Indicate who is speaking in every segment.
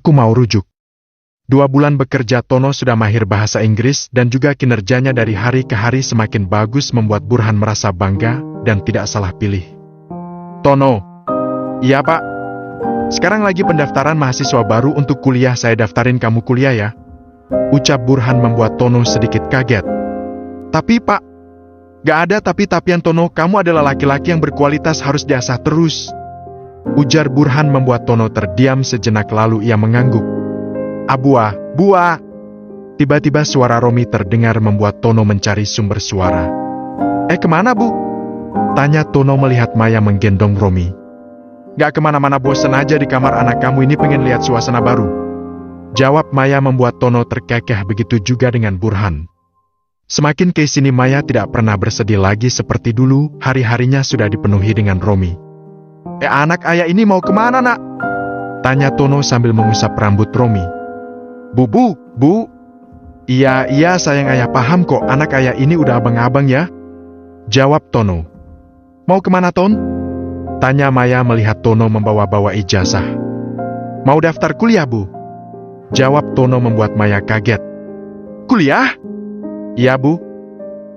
Speaker 1: aku mau rujuk. 2 bulan bekerja Tono sudah mahir bahasa Inggris dan juga kinerjanya dari hari ke hari semakin bagus membuat Burhan merasa bangga dan tidak salah pilih. Tono. Iya Pak. Sekarang lagi pendaftaran mahasiswa baru untuk kuliah, saya daftarin kamu kuliah ya. Ucap Burhan membuat Tono sedikit kaget. Tapi Pak, gak ada tapi-tapian Tono, kamu adalah laki-laki yang berkualitas harus diasah terus. Ujar Burhan membuat Tono terdiam sejenak lalu ia mengangguk. Abua, Bua. Tiba-tiba suara Romi terdengar membuat Tono mencari sumber suara. Kemana Bu? Tanya Tono melihat Maya menggendong Romi. Gak kemana-mana, bosen aja di kamar, anak kamu ini pengen lihat suasana baru. Jawab Maya membuat Tono terkekeh, begitu juga dengan Burhan. Semakin kesini Maya tidak pernah bersedih lagi seperti dulu, hari-harinya sudah dipenuhi dengan Romi. Anak ayah ini mau kemana nak? Tanya Tono sambil mengusap rambut Romi. Bu. Iya sayang, ayah paham kok, anak ayah ini udah abang-abang ya. Jawab Tono. Mau kemana Ton? Tanya Maya melihat Tono membawa-bawa ijazah. Mau daftar kuliah Bu. Jawab Tono membuat Maya kaget. Kuliah? Iya Bu.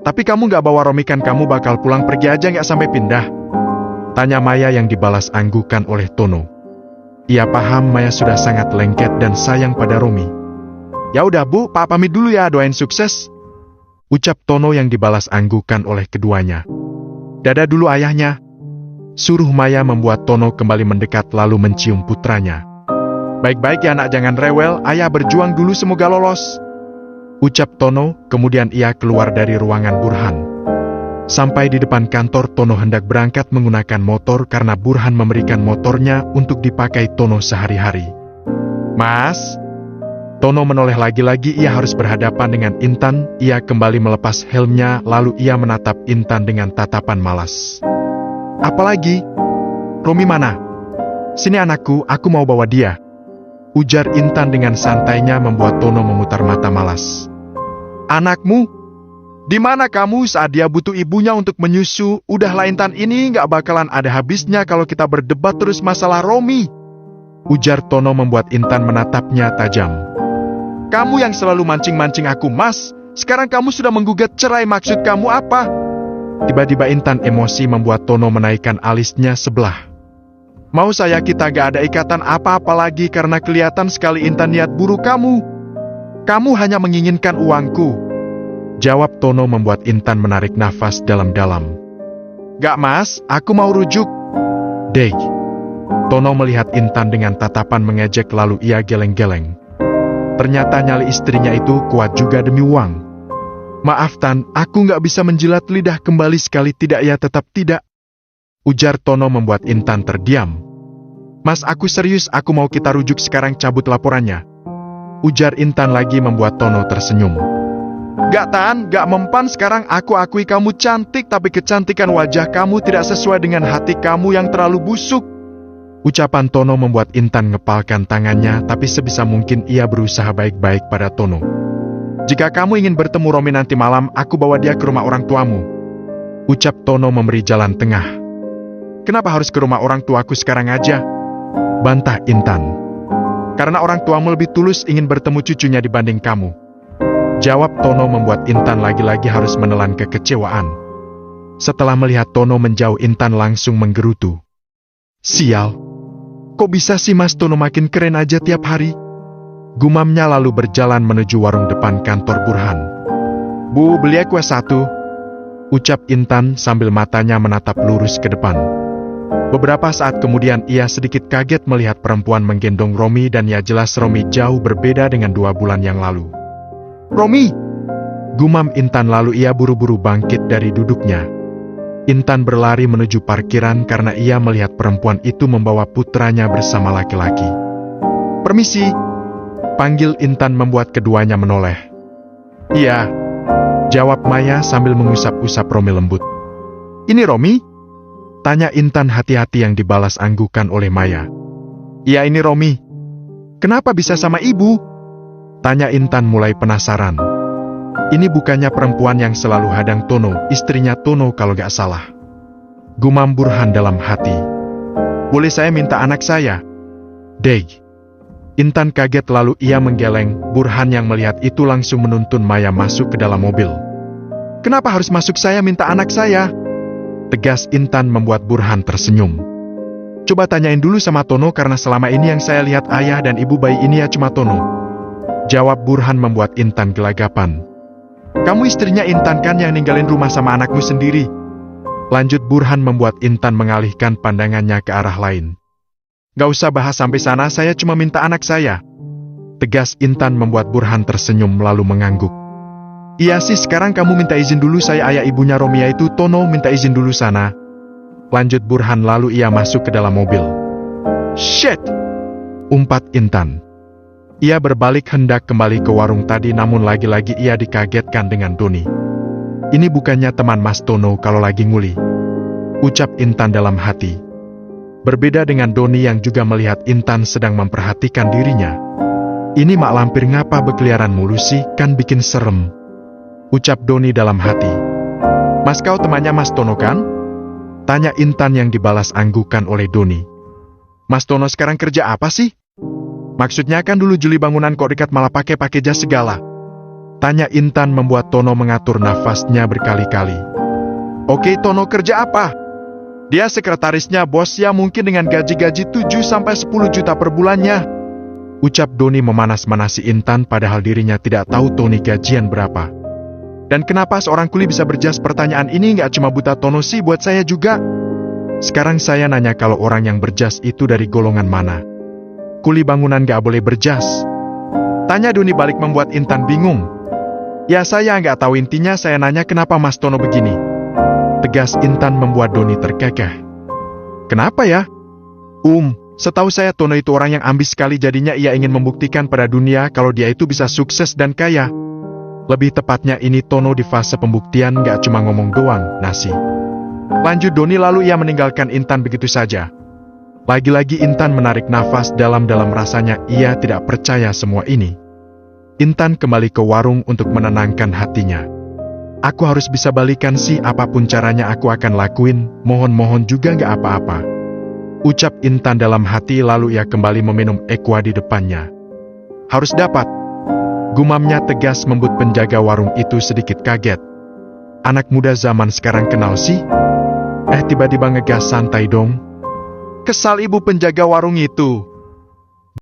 Speaker 1: Tapi kamu gak bawa Romi kan, kamu bakal pulang pergi aja gak sampai pindah? Tanya Maya yang dibalas anggukan oleh Tono. Ia paham Maya sudah sangat lengket dan sayang pada Romi. Ya udah Bu, Pak pamit dulu ya, doain sukses. Ucap Tono yang dibalas anggukan oleh keduanya. Dadah dulu ayahnya. Suruh Maya membuat Tono kembali mendekat lalu mencium putranya. Baik-baik ya nak, jangan rewel, ayah berjuang dulu semoga lolos. Ucap Tono, kemudian ia keluar dari ruangan Burhan. Sampai di depan kantor Tono hendak berangkat menggunakan motor karena Burhan memberikan motornya untuk dipakai Tono sehari-hari. Mas? Tono menoleh lagi-lagi, ia harus berhadapan dengan Intan, ia kembali melepas helmnya lalu ia menatap Intan dengan tatapan malas. Apalagi? Romi mana? Sini anakku, aku mau bawa dia. Ujar Intan dengan santainya membuat Tono memutar mata malas. Anakmu? Di mana kamu saat dia butuh ibunya untuk menyusu? Udahlah Intan, ini gak bakalan ada habisnya kalau kita berdebat terus masalah Romi. Ujar Tono membuat Intan menatapnya tajam. Kamu yang selalu mancing-mancing aku Mas. Sekarang kamu sudah menggugat cerai, maksud kamu apa? Tiba-tiba Intan emosi membuat Tono menaikkan alisnya sebelah. Mau saya kita gak ada ikatan apa-apa lagi karena kelihatan sekali Intan niat buruk kamu. Kamu hanya menginginkan uangku. Jawab Tono membuat Intan menarik nafas dalam-dalam. Gak Mas, aku mau rujuk. Dek. Tono melihat Intan dengan tatapan mengejek lalu ia geleng-geleng. Ternyata nyali istrinya itu kuat juga demi uang. Maaf Tan, aku gak bisa menjilat lidah kembali, sekali tidak ya tetap tidak. Ujar Tono membuat Intan terdiam. Mas aku serius, aku mau kita rujuk sekarang, cabut laporannya. Ujar Intan lagi membuat Tono tersenyum. Gak Tan, gak mempan, sekarang aku akui kamu cantik, tapi kecantikan wajah kamu tidak sesuai dengan hati kamu yang terlalu busuk. Ucapan Tono membuat Intan ngepalkan tangannya, tapi sebisa mungkin ia berusaha baik-baik pada Tono. Jika kamu ingin bertemu Romi nanti malam, aku bawa dia ke rumah orang tuamu. Ucap Tono memberi jalan tengah. Kenapa harus ke rumah orang tuaku sekarang aja? Bantah Intan. Karena orang tuamu lebih tulus ingin bertemu cucunya dibanding kamu. Jawab Tono membuat Intan lagi-lagi harus menelan kekecewaan. Setelah melihat Tono menjauh, Intan langsung menggerutu. Sial. Kok bisa sih Mas Tono makin keren aja tiap hari? Gumamnya lalu berjalan menuju warung depan kantor Burhan. Bu, beli kue 1. Ucap Intan sambil matanya menatap lurus ke depan. Beberapa saat kemudian ia sedikit kaget melihat perempuan menggendong Romi dan ya jelas Romi jauh berbeda dengan 2 bulan yang lalu. Romi! Gumam Intan lalu ia buru-buru bangkit dari duduknya. Intan berlari menuju parkiran karena ia melihat perempuan itu membawa putranya bersama laki-laki. Permisi! Panggil Intan membuat keduanya menoleh. Iya. Jawab Maya sambil mengusap-usap Romi lembut. Ini Romi? Tanya Intan hati-hati yang dibalas anggukan oleh Maya. Iya ini Romi. Kenapa bisa sama ibu? Tanya Intan mulai penasaran. Ini bukannya perempuan yang selalu hadang Tono, istrinya Tono kalau gak salah. Gumam Burhan dalam hati. Boleh saya minta anak saya? Dek. Intan kaget lalu ia menggeleng. Burhan yang melihat itu langsung menuntun Maya masuk ke dalam mobil. Kenapa harus masuk, saya minta anak saya? Tegas Intan membuat Burhan tersenyum. Coba tanyain dulu sama Tono karena selama ini yang saya lihat ayah dan ibu bayi ini ya cuma Tono. Jawab Burhan membuat Intan gelagapan. Kamu istrinya Intan kan yang ninggalin rumah sama anakmu sendiri? Lanjut Burhan membuat Intan mengalihkan pandangannya ke arah lain. Gak usah bahas sampai sana, saya cuma minta anak saya. Tegas Intan membuat Burhan tersenyum lalu mengangguk. Iya sih, sekarang kamu minta izin dulu, saya ayah ibunya Romia itu, Tono, minta izin dulu sana. Lanjut Burhan lalu ia masuk ke dalam mobil. Shit! Umpat Intan. Ia berbalik hendak kembali ke warung tadi, namun lagi-lagi ia dikagetkan dengan Doni. Ini bukannya teman Mas Tono kalau lagi nguli. Ucap Intan dalam hati. Berbeda dengan Doni yang juga melihat Intan sedang memperhatikan dirinya. Ini mak lampir ngapa berkeliaran mulu sih, kan bikin serem. Ucap Doni dalam hati. Mas, kau temannya Mas Tono kan? Tanya Intan yang dibalas anggukan oleh Doni. Mas Tono sekarang kerja apa sih? Maksudnya kan dulu juli bangunan kok dekat malah pakai jas segala. Tanya Intan membuat Tono mengatur nafasnya berkali-kali. Oke, Tono kerja apa? Dia sekretarisnya bos ya, mungkin dengan gaji-gaji 7-10 juta per bulannya. Ucap Doni memanas-manasi Intan padahal dirinya tidak tahu Tony gajian berapa. Dan kenapa seorang kuli bisa berjas? Pertanyaan ini nggak cuma buta Tono sih, buat saya juga. Sekarang saya nanya, kalau orang yang berjas itu dari golongan mana? Kuli bangunan nggak boleh berjas? Tanya Doni balik membuat Intan bingung. Ya saya nggak tahu, intinya saya nanya kenapa Mas Tono begini. Tegas Intan membuat Doni terkekeh. Kenapa ya? Setahu saya Tono itu orang yang ambis sekali, jadinya ia ingin membuktikan pada dunia kalau dia itu bisa sukses dan kaya. Lebih tepatnya ini Tono di fase pembuktian, gak cuma ngomong doang, nasi. Lanjut Doni lalu ia meninggalkan Intan begitu saja. Lagi-lagi Intan menarik nafas dalam-dalam, rasanya ia tidak percaya semua ini. Intan kembali ke warung untuk menenangkan hatinya. Aku harus bisa balikan sih, apapun caranya aku akan lakuin, mohon-mohon juga gak apa-apa. Ucap Intan dalam hati lalu ia kembali meminum Aqua di depannya. Harus dapat. Gumamnya tegas membuat penjaga warung itu sedikit kaget. Anak muda zaman sekarang kenal sih? Tiba-tiba ngegas, santai dong. Kesal ibu penjaga warung itu.